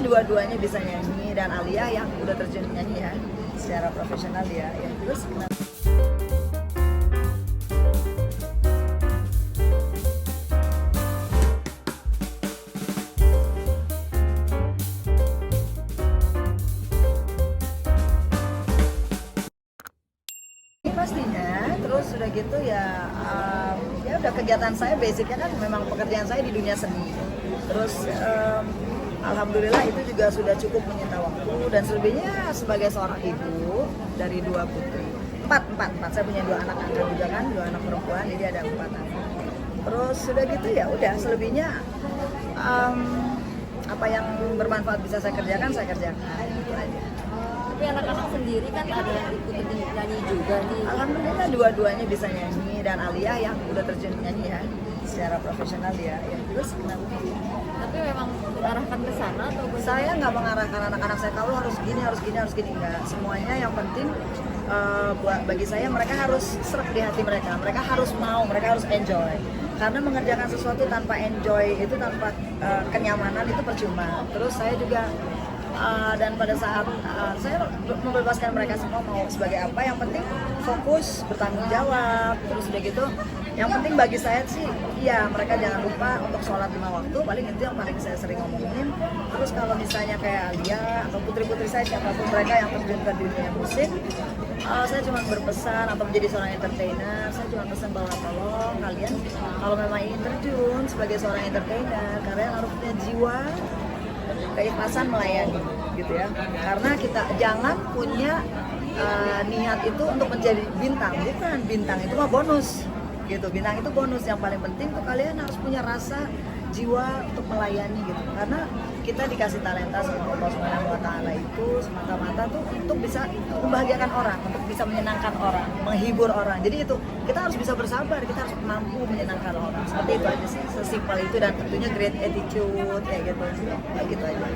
dua-duanya bisa nyanyi, dan Alia yang udah terjun nyanyi ya secara profesional ya. Terus pastinya, terus udah gitu ya, ya udah kegiatan saya basicnya kan memang pekerjaan saya di dunia seni. Terus alhamdulillah itu juga sudah cukup menyita waktu, dan selebihnya sebagai seorang ibu dari 2 putri, empat, saya punya 2 anak angkat juga kan, 2 anak perempuan, jadi ada 4 anak. Terus sudah gitu ya udah selebihnya apa yang bermanfaat bisa saya kerjakan gitu aja. Tapi anak-anak sendiri kan ada yang ikutin nyanyi juga nih. Alhamdulillah dua-duanya bisa nyanyi, dan Alia yang udah terjun nyanyi ya secara profesional ya. Terus kenapa? Tapi memang mengarahkan ke sana atau Saya nggak mengarahkan anak-anak saya kalau harus gini enggak. Semuanya yang penting bagi saya mereka harus serap di hati mereka. Mereka harus mau, mereka harus enjoy. Karena mengerjakan sesuatu tanpa enjoy itu, tanpa kenyamanan itu percuma. Terus saya juga dan pada saat saya membebaskan mereka semua mau sebagai apa, yang penting fokus, bertanggung jawab. Terus udah gitu, yang penting bagi saya sih ya mereka jangan lupa untuk sholat 5 waktu, paling itu yang paling saya sering ngomongin. Terus kalau misalnya kayak Alia atau putri-putri saya, siapapun mereka yang terjun ke dunia musik, saya cuma berpesan atau menjadi seorang entertainer, saya cuma pesan bahwa tolong kalian kalau memang ingin terjun sebagai seorang entertainer, kalian harus punya jiwa keikhlasan melayani gitu ya. Karena kita jangan punya niat itu untuk menjadi bintang, bukan. Bintang itu mah bonus gitu, bintang itu bonus. Yang paling penting tuh kalian harus punya rasa jiwa untuk melayani gitu. Karena kita dikasih talenta sama Allah Subhanahu wa Ta'ala itu semata-mata tuh untuk bisa membahagiakan orang, untuk bisa menyenangkan orang, menghibur orang. Jadi itu kita harus bisa bersabar, kita harus mampu menyenangkan orang. Seperti itu aja sih, sesimpel itu, dan tentunya great attitude kayak gitu aja.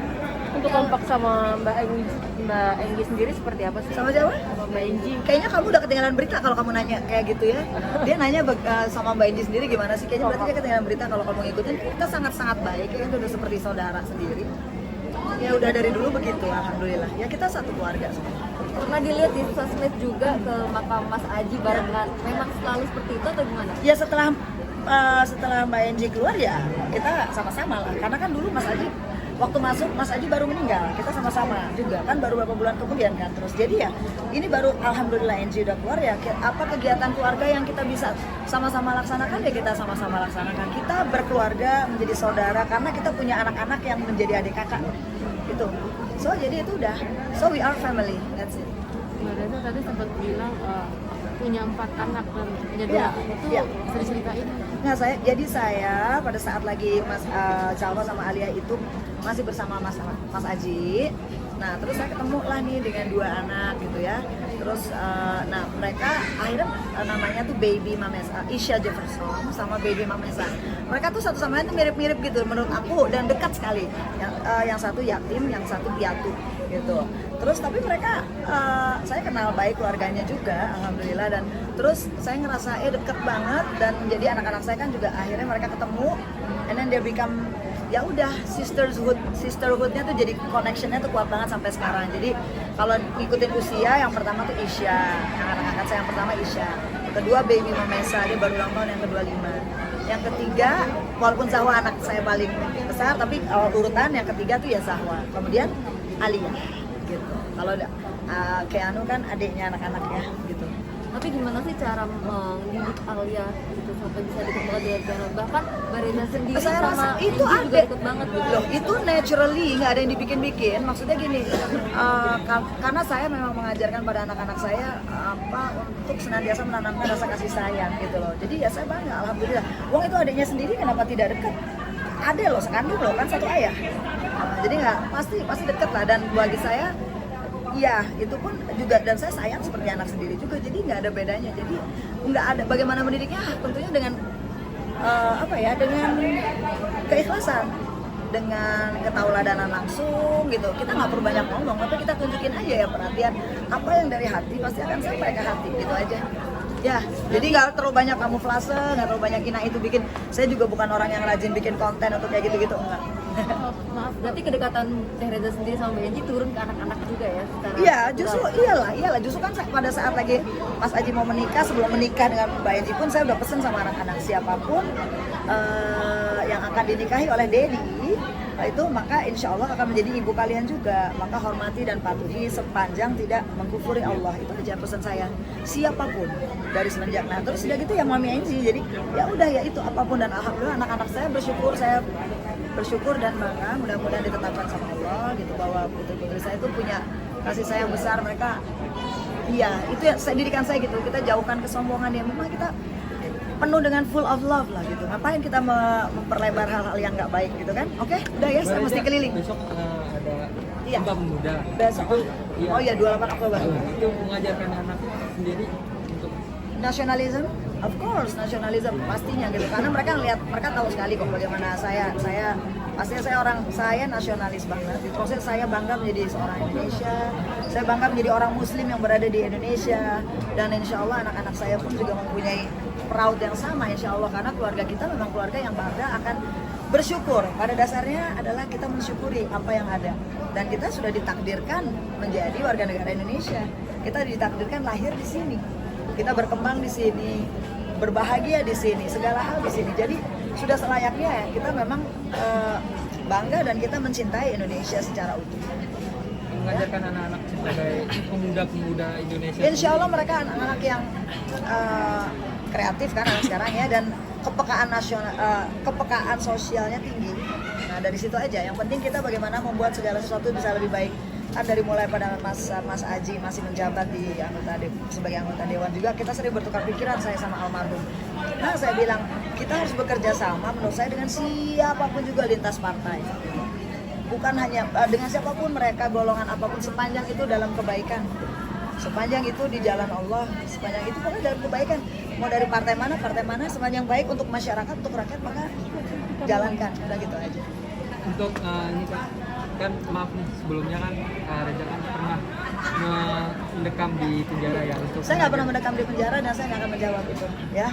untuk kompak sama Mbak Enggi sendiri seperti apa sih? Sama siapa? Sama Mbak Enggi. Kayaknya kamu udah ketinggalan berita kalau kamu nanya kayak gitu ya. Dia nanya sama Mbak Enji sendiri gimana sih? Kayaknya berarti dia ketinggalan berita kalau kamu ngikutin. Kita sangat-sangat baik, ya udah seperti saudara sendiri. Ya udah dari dulu begitu, alhamdulillah. Ya kita satu keluarga semua. Pernah dilihat di sosmed juga ke makam Mas Aji barengan. Memang selalu seperti itu atau gimana? Ya setelah Mbak Enji keluar ya kita sama-sama lah. Karena kan dulu Mas Aji waktu masuk, Mas Aji baru meninggal, kita sama-sama juga kan, baru beberapa bulan kemudian kan. Terus jadi ya ini baru alhamdulillah Enji udah keluar ya, apa kegiatan keluarga yang kita bisa sama-sama laksanakan ya kita sama-sama laksanakan. Kita berkeluarga, menjadi saudara, karena kita punya anak-anak yang menjadi adik kakak gitu. So jadi itu udah, so we are family, that's it. Mbak Reza tadi sempat bilang punya 4 anak dan punya 2 itu bisa diceritain? Nah, saya pada saat lagi Mas Calva sama Alia itu masih bersama Mas Aji. Nah, terus saya ketemu lah nih dengan 2 anak gitu ya. Terus nah mereka akhirnya namanya tuh Baby Mamesa, Isha Jefferson sama Baby Mamesa. Mereka tuh satu sama lain tuh mirip-mirip gitu menurut aku, dan dekat sekali. Yang satu yatim, yang satu piatu gitu. Terus tapi mereka saya kenal baik keluarganya juga, alhamdulillah, dan terus saya ngerasa deket banget, dan jadi anak-anak saya kan juga akhirnya mereka ketemu, and then they become ya udah sisterhoodnya tuh jadi connectionnya tuh kuat banget sampai sekarang. Jadi kalau ngikutin usia, yang pertama tuh Isya, yang anak angkat saya yang pertama Isya, yang kedua Baby Mamesa, dia baru ulang tahun, yang kedua 5, yang ketiga walaupun Zahwa anak saya paling besar, tapi urutan yang ketiga tuh ya Zahwa, kemudian Alia gitu. Kalau Keanu kan adiknya anak-anaknya gitu. Tapi gimana sih cara mendidik Alia gitu sampai bisa deket banget dengan Keanu? Bahkan Mbak Reza sendiri Saya sama rasa Enggi itu juga deket banget gitu. loh, itu naturally, nggak ada yang dibikin-bikin. Maksudnya gini, karena saya memang mengajarkan pada anak-anak saya untuk senantiasa menanamkan rasa kasih sayang gitu loh. Jadi ya saya bangga, alhamdulillah. Wong itu adiknya sendiri kenapa tidak dekat? Ada loh, sekandung loh kan, satu ayah. Jadi nggak pasti deket lah, dan bagi saya ya itu pun juga, dan saya sayang seperti anak sendiri juga, jadi nggak ada bedanya. Jadi nggak ada bagaimana mendidiknya, tentunya dengan dengan keikhlasan, dengan ketauladanan langsung gitu. Kita nggak perlu banyak ngomong, tapi kita tunjukin aja ya perhatian, apa yang dari hati pasti akan sampai ke hati gitu aja. Ya, jadi nggak terlalu banyak kamuflase, nggak terlalu banyak itu bikin. Saya juga bukan orang yang rajin bikin konten untuk kayak gitu-gitu, enggak. Maaf, berarti kedekatan Teh Reza sendiri sama Mbak Enji turun ke anak-anak juga ya? Secara Iya, justru natural. iyalah. Justru kan pada saat lagi Mas Aji mau menikah, sebelum menikah dengan Mbak Enji pun saya udah pesen sama anak-anak siapapun yang akan dinikahi oleh Dedi itu maka insya Allah akan menjadi ibu kalian juga. Maka hormati dan patuhi sepanjang tidak mengkufuri Allah. Itu aja pesan saya. Siapapun dari semenjak. Nah terus udah gitu ya Mami Enji. Jadi ya udah ya itu apapun dan alhamdulillah anak-anak saya bersyukur dan bangga, mudah-mudahan ditetapkan sama Allah gitu bahwa putri-putri saya itu punya kasih sayang besar. Mereka iya itu ya didikan saya gitu, kita jauhkan kesombongan ya, memang kita penuh dengan full of love lah gitu, ngapain kita memperlebar hal-hal yang nggak baik gitu kan. Oke, udah ya saya mesti keliling. Besok ada Iya. Sumpah Pemuda. Besok Iya. oh iya 28 Oktober. Itu mengajarkan anak sendiri untuk Nasionalisme, of course, nasionalisme pastinya gitu. Karena mereka tahu sekali kok bagaimana pastinya saya nasionalis banget. Proses saya bangga menjadi seorang Indonesia. Saya bangga menjadi orang Muslim yang berada di Indonesia. Dan insya Allah anak-anak saya pun juga mempunyai proud yang sama insya Allah. Karena keluarga kita memang keluarga yang bangga akan bersyukur. Pada dasarnya adalah kita mensyukuri apa yang ada. Dan kita sudah ditakdirkan menjadi warga negara Indonesia. Kita ditakdirkan lahir di sini. Kita berkembang di sini, berbahagia di sini, segala hal di sini. Jadi sudah selayaknya ya kita memang bangga dan kita mencintai Indonesia secara utuh. mengajarkan anak-anak sebagai pemuda-pemuda Indonesia. Insya Allah mereka anak-anak yang kreatif kan anak sekarang ya, dan kepekaan sosialnya tinggi. Nah dari situ aja. Yang penting kita bagaimana membuat segala sesuatu bisa lebih baik. Kan dari mulai pada Mas Aji masih menjabat di sebagai anggota dewan juga, kita sering bertukar pikiran saya sama almarhum. Nah saya bilang kita harus bekerja sama menurut saya dengan siapapun juga lintas partai, bukan hanya dengan siapapun mereka, golongan apapun, sepanjang itu dalam kebaikan, sepanjang itu di jalan Allah, sepanjang itu pokoknya dalam kebaikan, mau dari partai mana, sepanjang baik untuk masyarakat, untuk rakyat, maka jalankan, udah gitu aja. Untuk ini kan maaf nih sebelumnya kan Reza kan pernah mendekam di penjara ya untuk Saya nggak pernah mendekam di penjara dan saya nggak akan menjawab itu, ya.